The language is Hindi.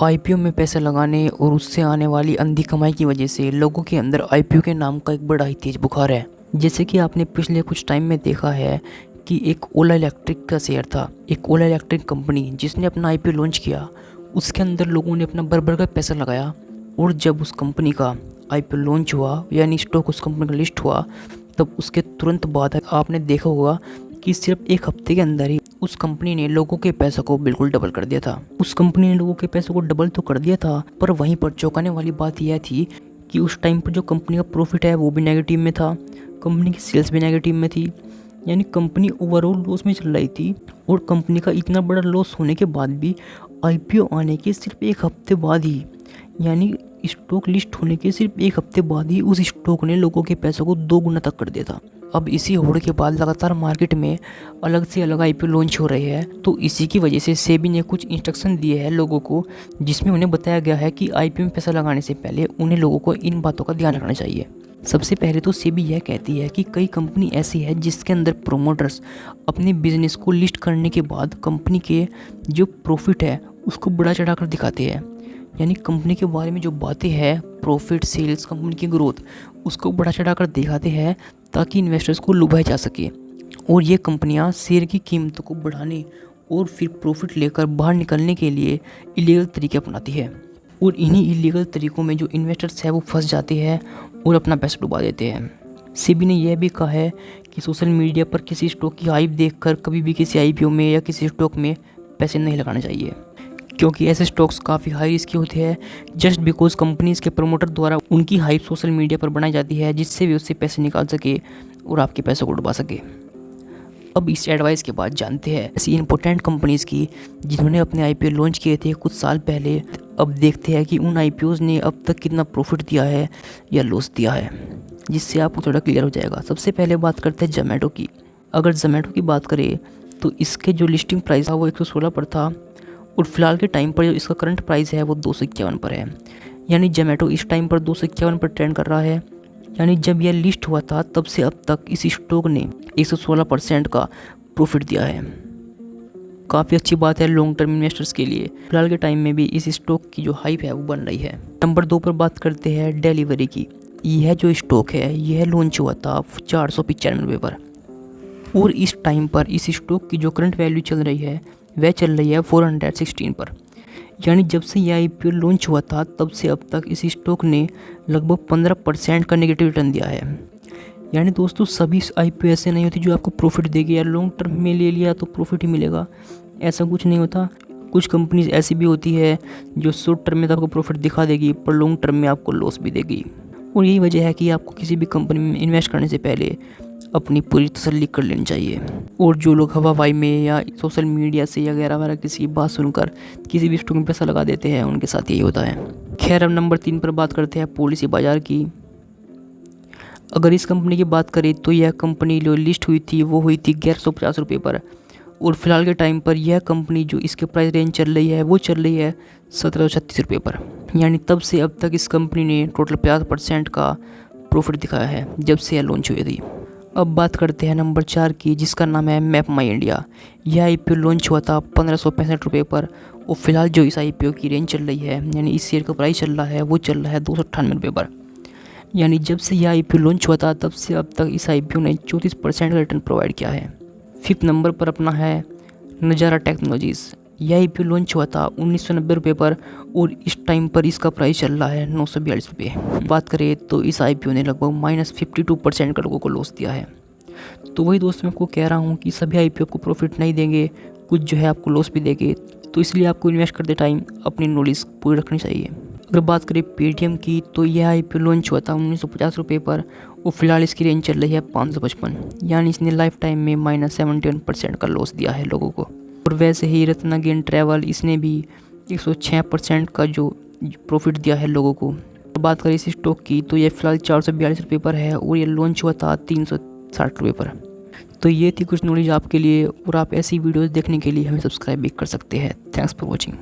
आईपीओ में पैसा लगाने और उससे आने वाली अंधी कमाई की वजह से लोगों के अंदर आईपीओ के नाम का एक बड़ा ही तेज बुखार है। जैसे कि आपने पिछले कुछ टाइम में देखा है कि एक ओला इलेक्ट्रिक का शेयर था, एक ओला इलेक्ट्रिक कंपनी जिसने अपना आईपीओ लॉन्च किया। उसके अंदर लोगों ने अपना भर भर का पैसा लगाया और जब उस कंपनी का आईपीओ लॉन्च हुआ यानी स्टॉक उस कंपनी का लिस्ट हुआ, तब उसके तुरंत बाद आपने देखा होगा कि सिर्फ एक हफ्ते के अंदर ही उस कंपनी ने लोगों के पैसों को बिल्कुल डबल कर दिया था। उस कंपनी ने लोगों के पैसों को डबल तो कर दिया था, पर वहीं पर चौंकाने वाली बात यह थी कि उस टाइम पर जो कंपनी का प्रॉफिट है वो भी नेगेटिव में था, कंपनी की सेल्स भी नेगेटिव में थी, यानी कंपनी ओवरऑल लॉस में चल रही थी। और कंपनी का इतना बड़ा लॉस होने के बाद भी आईपीओ आने के सिर्फ एक हफ्ते बाद ही, यानी स्टॉक लिस्ट होने के सिर्फ एक हफ्ते बाद ही उस स्टॉक ने लोगों के पैसों को 2 गुना तक कर दिया था। अब इसी होड़ के बाद लगातार मार्केट में अलग से अलग आईपीओ लॉन्च हो रहे हैं, तो इसी की वजह से सेबी ने कुछ इंस्ट्रक्शन दिए हैं लोगों को, जिसमें उन्हें बताया गया है कि आईपीओ में पैसा लगाने से पहले उन्हें लोगों को इन बातों का ध्यान रखना चाहिए। सबसे पहले तो सेबी यह कहती है कि कई कंपनी ऐसी है जिसके अंदर प्रोमोटर्स अपने बिजनेस को लिस्ट करने के बाद कंपनी के जो प्रॉफिट है उसको बढ़ा चढ़ा कर दिखाते हैं, यानी कंपनी के बारे में जो बातें हैं, प्रॉफिट, सेल्स, कंपनी की ग्रोथ, उसको बढ़ा चढ़ा कर दिखाते हैं ताकि इन्वेस्टर्स को लुभाया जा सके। और ये कंपनियां शेयर की कीमतों को बढ़ाने और फिर प्रॉफिट लेकर बाहर निकलने के लिए इलीगल तरीके अपनाती है, और इन्हीं इलीगल तरीक़ों में जो इन्वेस्टर्स हैं वो फंस जाते हैं और अपना पैसा डुबा देते हैं। सेबी ने यह भी कहा है कि सोशल मीडिया पर किसी स्टॉक की हाइप देखकर कभी भी किसी आईपीओ में या किसी स्टॉक में पैसे नहीं लगाना चाहिए, क्योंकि ऐसे स्टॉक्स काफ़ी हाई रिस्की होते हैं जस्ट बिकॉज कंपनीज़ के प्रमोटर द्वारा उनकी हाइप सोशल मीडिया पर बनाई जाती है, जिससे भी उससे पैसे निकाल सके और आपके पैसों को डुबा सके। अब इस एडवाइस के बाद जानते हैं ऐसी इंपॉर्टेंट कंपनीज़ की जिन्होंने अपने आईपीओ लॉन्च किए थे कुछ साल पहले। अब देखते हैं कि उन आईपीओज़ ने अब तक कितना प्रॉफिट दिया है या लॉस दिया है, जिससे आपको थोड़ा क्लियर हो जाएगा। सबसे पहले बात करते हैं जोमेटो की। अगर जोमेटो की बात करें तो इसके जो लिस्टिंग प्राइस था वो 116 पर था, और फिलहाल के टाइम पर जो इसका करंट प्राइस है वो 251 पर है, यानी जोमेटो इस टाइम पर 251 पर ट्रेंड कर रहा है। यानी जब यह लिस्ट हुआ था तब से अब तक इस स्टॉक ने 116% का प्रॉफिट दिया है। काफ़ी अच्छी बात है लॉन्ग टर्म इन्वेस्टर्स के लिए। फिलहाल के टाइम में भी इस स्टॉक की जो हाइप है वो बन रही है। नंबर 2 पर बात करते हैं डिलीवरी की। यह जो स्टॉक है यह लॉन्च हुआ था 495 रुपये पर, और इस टाइम पर इस स्टॉक की जो करंट वैल्यू चल रही है वह चल रही है 416 पर। यानी जब से यह आईपीओ लॉन्च हुआ था तब से अब तक इस स्टॉक ने लगभग 15% का नेगेटिव रिटर्न दिया है। यानी दोस्तों सभी आईपीओ ऐसे नहीं होती जो आपको प्रॉफिट देगी, यार लॉन्ग टर्म में ले लिया तो प्रॉफिट ही मिलेगा, ऐसा कुछ नहीं होता। कुछ कंपनीज ऐसी भी होती है जो शॉर्ट टर्म में तो आपको प्रॉफिट दिखा देगी पर लॉन्ग टर्म में आपको लॉस भी देगी। और यही वजह है कि आपको किसी भी कंपनी में इन्वेस्ट करने से पहले अपनी पूरी तसल्ली कर लेनी चाहिए। और जो लोग हवाई में या सोशल मीडिया से या वगैरह वगैरह किसी की बात सुनकर किसी भी स्टॉक में पैसा लगा देते हैं, उनके साथ यही होता है। खैर, अब नंबर 3 पर बात करते हैं पॉलिसी बाज़ार की। अगर इस कंपनी की बात करें तो यह कंपनी जो लिस्ट हुई थी वो हुई थी 1150 रुपये पर, और फिलहाल के टाइम पर यह कंपनी जो इसके प्राइस रेंज चल रही है वो चल रही है 1736 रुपये पर। यानी तब से अब तक इस कंपनी ने टोटल 50% का प्रॉफिट दिखाया है जब से यह लॉन्च हुई थी। अब बात करते हैं नंबर 4 की, जिसका नाम है मैप माई इंडिया। यह आईपीओ लॉन्च हुआ था 1565 रुपये पर, और फिलहाल जो इस आईपीओ की रेंज चल रही है यानी इस शेयर का प्राइस चल रहा है वो चल रहा है 298 रुपये पर। यानी जब से यह आईपीओ लॉन्च हुआ था तब से अब तक इस आईपीओ ने 34% का रिटर्न प्रोवाइड किया है। 5th नंबर पर अपना है नज़ारा टेक्नोलॉजीज़। यह आईपीओ लॉन्च हुआ था 1990 रुपये पर, और इस टाइम पर इसका प्राइस चल रहा है 942 रुपये। बात करें तो इस आईपीओ ने लगभग -52% का लोगों को लॉस दिया है। तो वही दोस्त मैं आपको कह रहा हूँ कि सभी आईपीओ को प्रॉफिट नहीं देंगे, कुछ जो है आपको लॉस भी देंगे, तो इसलिए आपको इन्वेस्ट करते टाइम अपनी नॉलेज पूरी रखनी चाहिए। अगर बात करें पेटीएम की तो यह आईपीओ लॉन्च हुआ था 1950 रुपये पर, और फिलहाल इसकी रेंज चल रही है 555, यानी इसने लाइफ टाइम में -71% का लॉस दिया है लोगों को। और वैसे ही रत्नागिरी ट्रैवल, इसने भी 106% का जो प्रॉफिट दिया है लोगों को। बात करें इस स्टॉक की तो यह फिलहाल 442 रुपये पर है, और यह लॉन्च हुआ था 360 रुपये पर। तो ये थी कुछ नॉलेज आपके लिए, और आप ऐसी वीडियोस देखने के लिए हमें सब्सक्राइब भी कर सकते हैं। Thanks for watching.